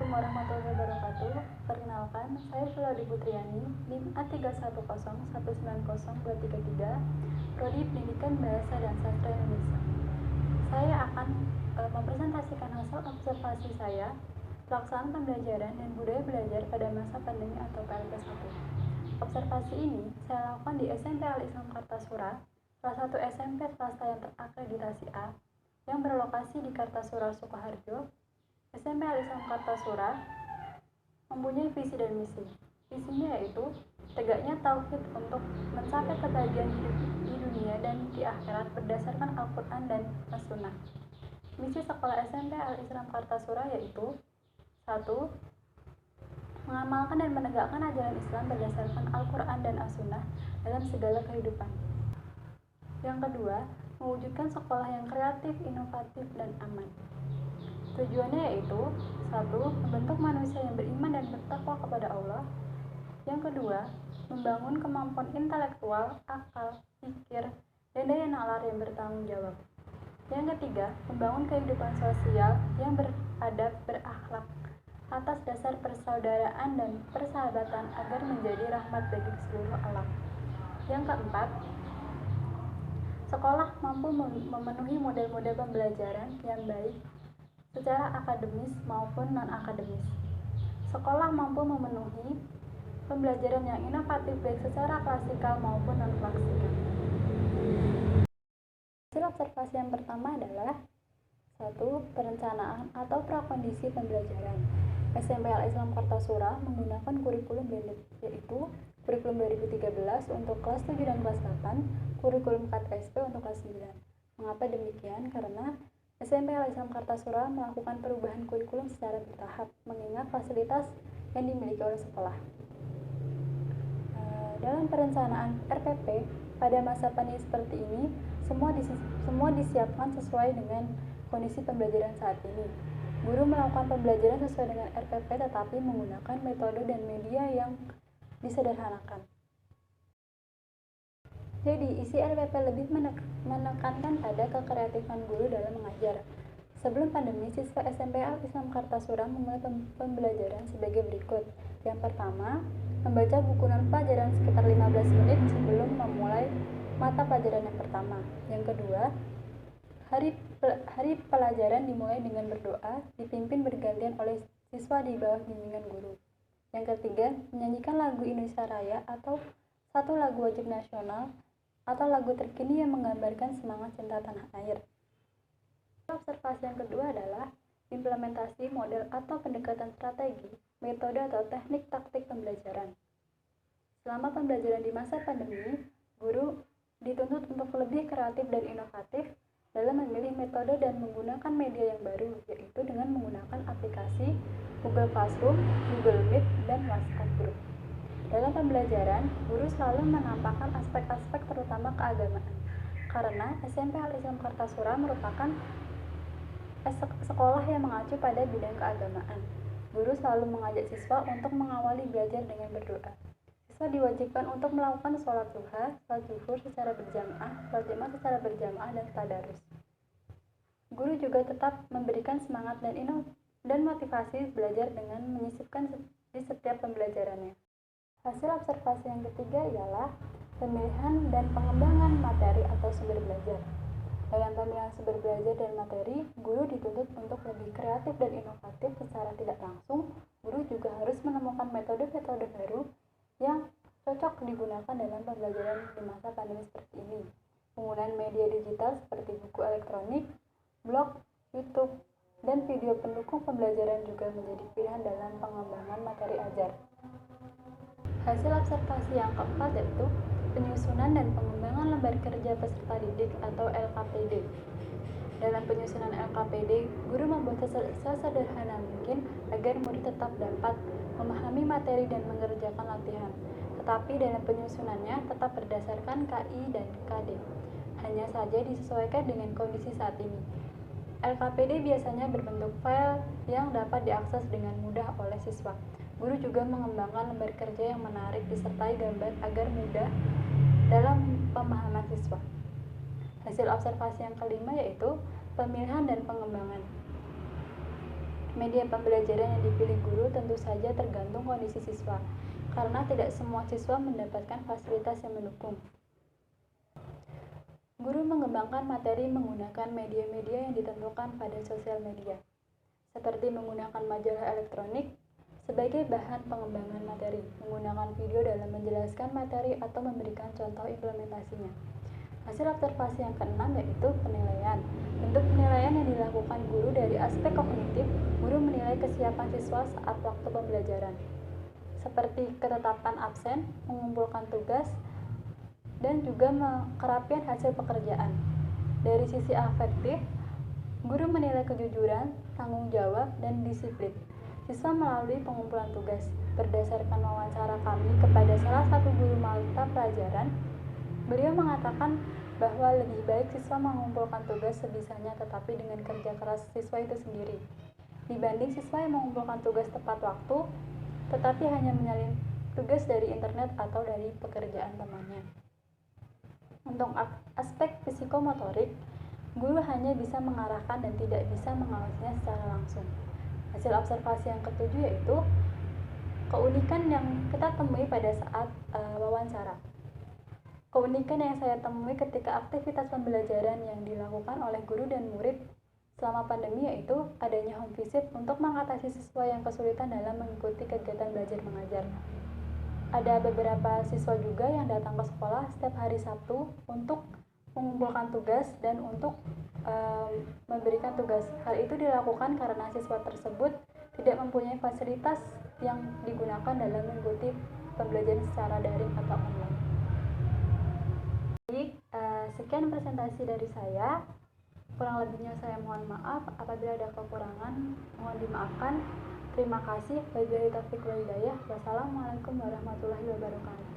Assalamualaikum warahmatullahi wabarakatuh. Perkenalkan, saya Fuladi Putriani, NIM A311919023, Prodi Pendidikan Bahasa dan Sastra Indonesia. Saya akan mempresentasikan hasil observasi saya pelaksanaan pembelajaran dan budaya belajar pada masa pandemi atau PLP1. Observasi ini saya lakukan di SMP Al-Islam Kartasura, salah satu SMP swasta yang terakreditasi A, yang berlokasi di Kartasura, Sukoharjo. SMP Al-Islam Kartasura mempunyai visi dan misi. Visinya yaitu tegaknya tauhid untuk mencapai kebahagiaan hidup di dunia dan di akhirat berdasarkan Al-Quran dan As-Sunnah. Misi sekolah SMP Al-Islam Kartasura yaitu 1. Mengamalkan dan menegakkan ajaran Islam berdasarkan Al-Quran dan As-Sunnah dalam segala kehidupan. Yang kedua, mewujudkan sekolah yang kreatif, inovatif, dan aman. Tujuannya yaitu 1. Membentuk manusia yang beriman dan bertakwa kepada Allah. Yang kedua, membangun kemampuan intelektual, akal, pikir, dan daya nalar yang bertanggung jawab. Yang ketiga, membangun kehidupan sosial yang beradab, berakhlak, atas dasar persaudaraan dan persahabatan agar menjadi rahmat bagi seluruh alam. Yang keempat, sekolah mampu memenuhi model-model pembelajaran yang baik secara akademis maupun non-akademis. Sekolah mampu memenuhi pembelajaran yang inovatif baik secara klasikal maupun non-klasikal. Hasil observasi yang pertama adalah 1. Perencanaan atau prakondisi pembelajaran. SMP Al-Islam Kartasura menggunakan kurikulum blended, yaitu kurikulum 2013 untuk kelas 7 dan kelas 8, kurikulum 4SP untuk kelas 9. Mengapa demikian? Karena SMP Al-Islam Kartasura melakukan perubahan kurikulum secara bertahap, mengingat fasilitas yang dimiliki oleh sekolah. Dalam perencanaan RPP, pada masa pandemi seperti ini, semua disiapkan sesuai dengan kondisi pembelajaran saat ini. Guru melakukan pembelajaran sesuai dengan RPP tetapi menggunakan metode dan media yang disederhanakan. Jadi, isi RPP lebih menekankan pada kekreatifan guru dalam mengajar. Sebelum pandemi, siswa SMP Al-Islam Kartasura memulai pembelajaran sebagai berikut. Yang pertama, membaca buku non-pelajaran sekitar 15 menit sebelum memulai mata pelajaran yang pertama. Yang kedua, hari pelajaran dimulai dengan berdoa, dipimpin bergantian oleh siswa di bawah bimbingan guru. Yang ketiga, menyanyikan lagu Indonesia Raya atau satu lagu wajib nasional atau lagu terkini yang menggambarkan semangat cinta tanah air. Observasi yang kedua adalah implementasi model atau pendekatan strategi, metode atau teknik taktik pembelajaran. Selama pembelajaran di masa pandemi, guru dituntut untuk lebih kreatif dan inovatif dalam memilih metode dan menggunakan media yang baru, yaitu dengan menggunakan aplikasi Google Classroom, Google Meet, dan WhatsApp Group. Dalam pembelajaran, guru selalu menampakkan aspek-aspek terutama keagamaan, karena SMP Al-Islam Kartasura merupakan sekolah yang mengacu pada bidang keagamaan. Guru selalu mengajak siswa untuk mengawali belajar dengan berdoa. Siswa diwajibkan untuk melakukan sholat duha, sholat zuhur secara berjamaah, sholat Jumat secara berjamaah, dan tadarus. Guru juga tetap memberikan semangat dan motivasi belajar dengan menyisipkan di setiap pembelajarannya. Hasil observasi yang ketiga ialah pemilihan dan pengembangan materi atau sumber belajar. Dalam pemilihan sumber belajar dan materi, guru dituntut untuk lebih kreatif dan inovatif secara tidak langsung. Guru juga harus menemukan metode-metode baru yang cocok digunakan dalam pembelajaran di masa pandemi seperti ini. Penggunaan media digital seperti buku elektronik, blog, YouTube, dan video pendukung pembelajaran juga menjadi pilihan dalam pengembangan materi ajar. Hasil observasi yang keempat yaitu penyusunan dan pengembangan lembar kerja peserta didik atau LKPD. Dalam penyusunan LKPD, guru membuat sesederhana mungkin agar murid tetap dapat memahami materi dan mengerjakan latihan. Tetapi dalam penyusunannya tetap berdasarkan KI dan KD. Hanya saja disesuaikan dengan kondisi saat ini. LKPD biasanya berbentuk file yang dapat diakses dengan mudah oleh siswa. Guru juga mengembangkan lembar kerja yang menarik disertai gambar agar mudah dalam pemahaman siswa. Hasil observasi yang kelima yaitu pemilihan dan pengembangan. Media pembelajaran yang dipilih guru tentu saja tergantung kondisi siswa, karena tidak semua siswa mendapatkan fasilitas yang mendukung. Guru mengembangkan materi menggunakan media-media yang ditentukan pada sosial media, seperti menggunakan majalah elektronik sebagai bahan pengembangan materi, menggunakan video dalam menjelaskan materi atau memberikan contoh implementasinya. Hasil observasi yang keenam yaitu penilaian. Bentuk penilaian yang dilakukan guru dari aspek kognitif, guru menilai kesiapan siswa saat waktu pembelajaran, seperti ketetapan absen, mengumpulkan tugas, dan juga kerapian hasil pekerjaan. Dari sisi afektif, guru menilai kejujuran, tanggung jawab, dan disiplin siswa melalui pengumpulan tugas. Berdasarkan wawancara kami kepada salah satu guru mata pelajaran, beliau mengatakan bahwa lebih baik siswa mengumpulkan tugas sebisanya tetapi dengan kerja keras siswa itu sendiri, dibanding siswa yang mengumpulkan tugas tepat waktu tetapi hanya menyalin tugas dari internet atau dari pekerjaan temannya. Untuk aspek psikomotorik, guru hanya bisa mengarahkan dan tidak bisa mengawasinya secara langsung. Hasil observasi yang ketujuh yaitu keunikan yang kita temui pada saat wawancara. Keunikan yang saya temui ketika aktivitas pembelajaran yang dilakukan oleh guru dan murid selama pandemi yaitu adanya home visit untuk mengatasi siswa yang kesulitan dalam mengikuti kegiatan belajar mengajar. Ada beberapa siswa juga yang datang ke sekolah setiap hari Sabtu untuk mengumpulkan tugas dan untuk memberikan tugas. Hal itu dilakukan karena siswa tersebut tidak mempunyai fasilitas yang digunakan dalam mengikuti pembelajaran secara daring atau online. Jadi, sekian presentasi dari saya. Kurang lebihnya saya mohon maaf. Apabila ada kekurangan, mohon dimaafkan. Terima kasih. Wabillahi taufiq wal hidayah. Wassalamualaikum warahmatullahi wabarakatuh.